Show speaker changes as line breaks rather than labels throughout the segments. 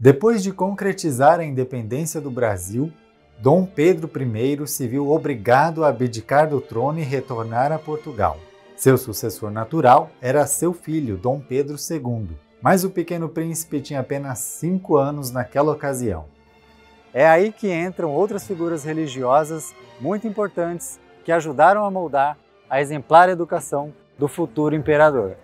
Depois de concretizar a independência do Brasil, Dom Pedro I se viu obrigado a abdicar do trono e retornar a Portugal. Seu sucessor natural era seu filho, Dom Pedro II, mas o pequeno príncipe tinha apenas 5 anos naquela ocasião. É aí que entram outras figuras religiosas muito importantes que ajudaram a moldar a exemplar educação do futuro imperador.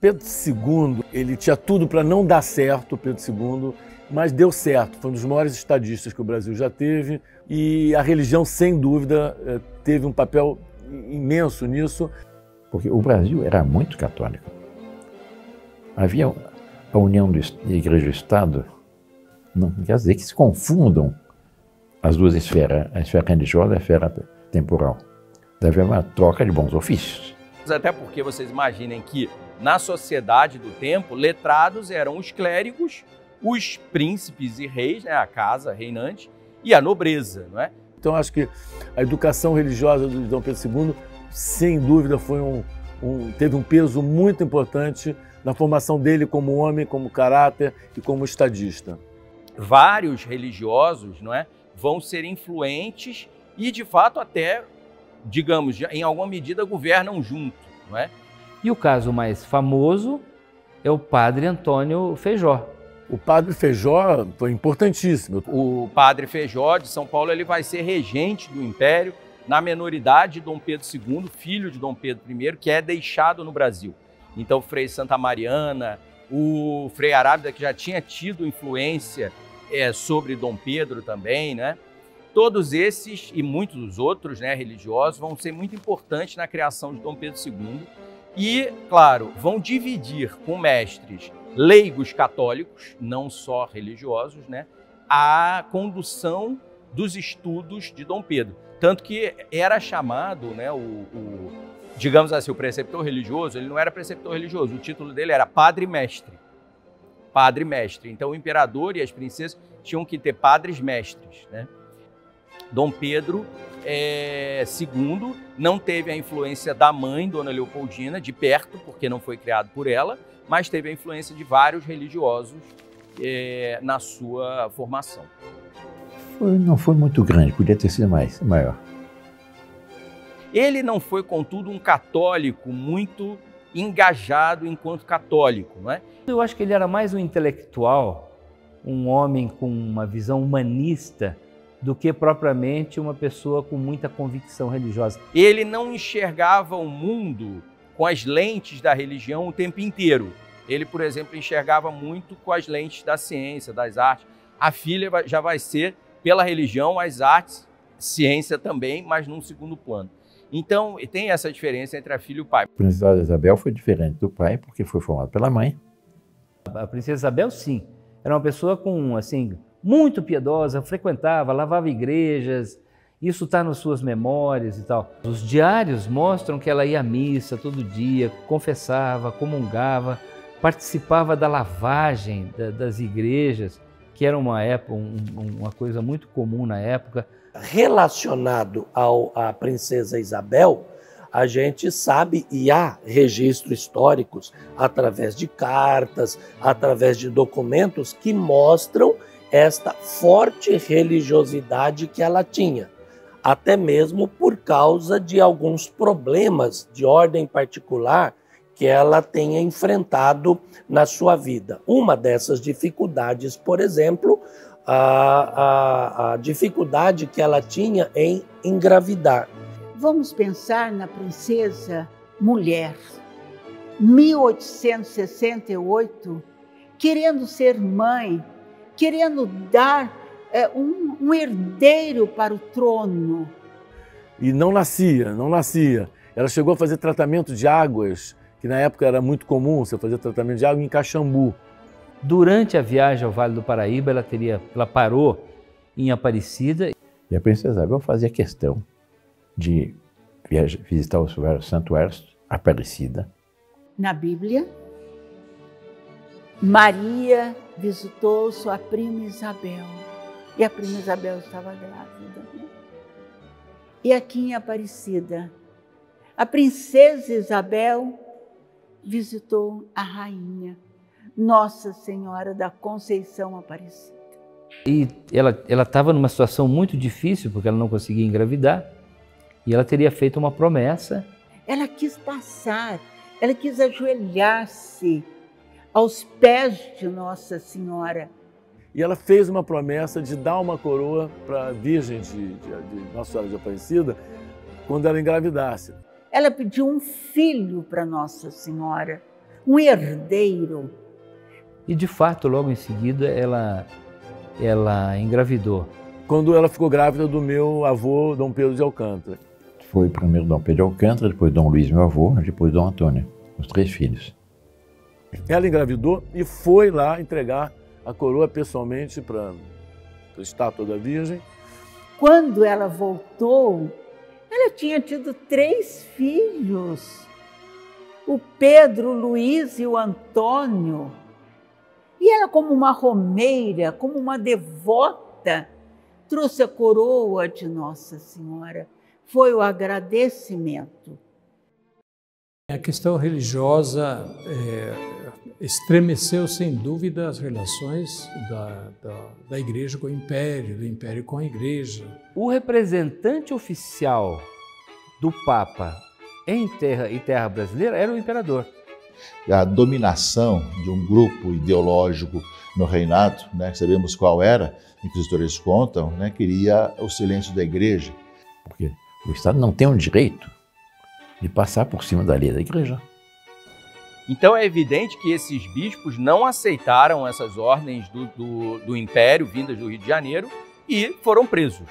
Pedro II, ele tinha tudo para não dar certo, Pedro II, mas deu certo. Foi um dos maiores estadistas que o Brasil já teve e a religião, sem dúvida, teve um papel imenso nisso.
Porque o Brasil era muito católico. Havia a união da Igreja e do Estado, não quer dizer que se confundam as duas esferas, a esfera religiosa e a esfera temporal. Deve haver uma troca de bons ofícios.
Até porque vocês imaginem que na sociedade do tempo, letrados eram os clérigos, os príncipes e reis, né, a casa reinante, e a nobreza, não é?
Então acho que a educação religiosa de Dom Pedro II, sem dúvida, teve um peso muito importante na formação dele como homem, como caráter e como estadista.
Vários religiosos, não é, vão ser influentes e, de fato, até, digamos, em alguma medida governam junto, não é?
E o caso mais famoso é o padre Antônio Feijó.
O padre Feijó foi importantíssimo.
O padre Feijó de São Paulo, ele vai ser regente do Império na menoridade de Dom Pedro II, filho de Dom Pedro I, que é deixado no Brasil. Então, o Frei Santa Mariana, o Frei Arábida, que já tinha tido influência sobre Dom Pedro também, né? Todos esses e muitos outros, né, religiosos vão ser muito importantes na criação de Dom Pedro II e, claro, vão dividir com mestres leigos católicos, não só religiosos, né, a condução dos estudos de Dom Pedro. Tanto que era chamado, né, digamos assim, o preceptor religioso, ele não era preceptor religioso, o título dele era padre-mestre. Padre-mestre. Então o imperador e as princesas tinham que ter padres-mestres, né? Dom Pedro II não teve a influência da mãe, Dona Leopoldina, de perto, porque não foi criado por ela, mas teve a influência de vários religiosos na sua formação.
Não foi muito grande, podia ter sido maior.
Ele não foi, contudo, um católico muito engajado enquanto católico, não é?
Eu acho que ele era mais um intelectual, um homem com uma visão humanista, do que propriamente uma pessoa com muita convicção religiosa.
Ele não enxergava o mundo com as lentes da religião o tempo inteiro. Ele, por exemplo, enxergava muito com as lentes da ciência, das artes. A filha já vai ser, pela religião, as artes, ciência também, mas num segundo plano. Então, tem essa diferença entre a filha e o pai.
A princesa Isabel foi diferente do pai, porque foi formada pela mãe.
A princesa Isabel, sim, era uma pessoa com, assim, muito piedosa, frequentava, lavava igrejas, isso está nas suas memórias e tal. Os diários mostram que ela ia à missa todo dia, confessava, comungava, participava da lavagem das igrejas, que era uma coisa muito comum na época.
Relacionado à princesa Isabel, a gente sabe, e há registros históricos através de cartas, através de documentos que mostram esta forte religiosidade que ela tinha, até mesmo por causa de alguns problemas de ordem particular que ela tenha enfrentado na sua vida. Uma dessas dificuldades, por exemplo, a dificuldade que ela tinha em engravidar.
Vamos pensar na princesa mulher, 1868, querendo ser mãe, querendo dar um herdeiro para o trono.
E não nascia. Ela chegou a fazer tratamento de águas, que na época era muito comum você fazer tratamento de água em Caxambu.
Durante a viagem ao Vale do Paraíba, ela parou em Aparecida.
E a princesa Isabel fazia questão de visitar os santuários Aparecida.
Na Bíblia, Maria visitou sua prima Isabel. E a prima Isabel estava grávida. E aqui em Aparecida, a princesa Isabel visitou a rainha. Nossa Senhora da Conceição Aparecida.
E ela estava numa situação muito difícil, porque ela não conseguia engravidar, e ela teria feito uma promessa.
Ela quis passar, ela quis ajoelhar-se aos pés de Nossa Senhora.
E ela fez uma promessa de dar uma coroa para a Virgem de Nossa Senhora de Aparecida quando ela engravidasse.
Ela pediu um filho para Nossa Senhora, um herdeiro.
E de fato, logo em seguida, ela engravidou.
Quando ela ficou grávida do meu avô, Dom Pedro de Alcântara.
Foi primeiro Dom Pedro de Alcântara, depois Dom Luís, meu avô, depois Dom Antônio, os 3 filhos.
Ela engravidou e foi lá entregar a coroa pessoalmente para a estátua da Virgem.
Quando ela voltou, ela tinha tido 3 filhos, o Pedro, o Luís e o Antônio. E ela, como uma romeira, como uma devota, trouxe a coroa de Nossa Senhora. Foi o agradecimento.
A questão religiosa estremeceu, sem dúvida, as relações da Igreja com o Império, do Império com a Igreja.
O representante oficial do Papa em terra brasileira era o imperador.
A dominação de um grupo ideológico no reinado, né, sabemos qual era, inquisidores contam, né, queria o silêncio da Igreja.
Porque o Estado não tem o direito de passar por cima da lei da Igreja.
Então é evidente que esses bispos não aceitaram essas ordens do Império, vindas do Rio de Janeiro, e foram presos.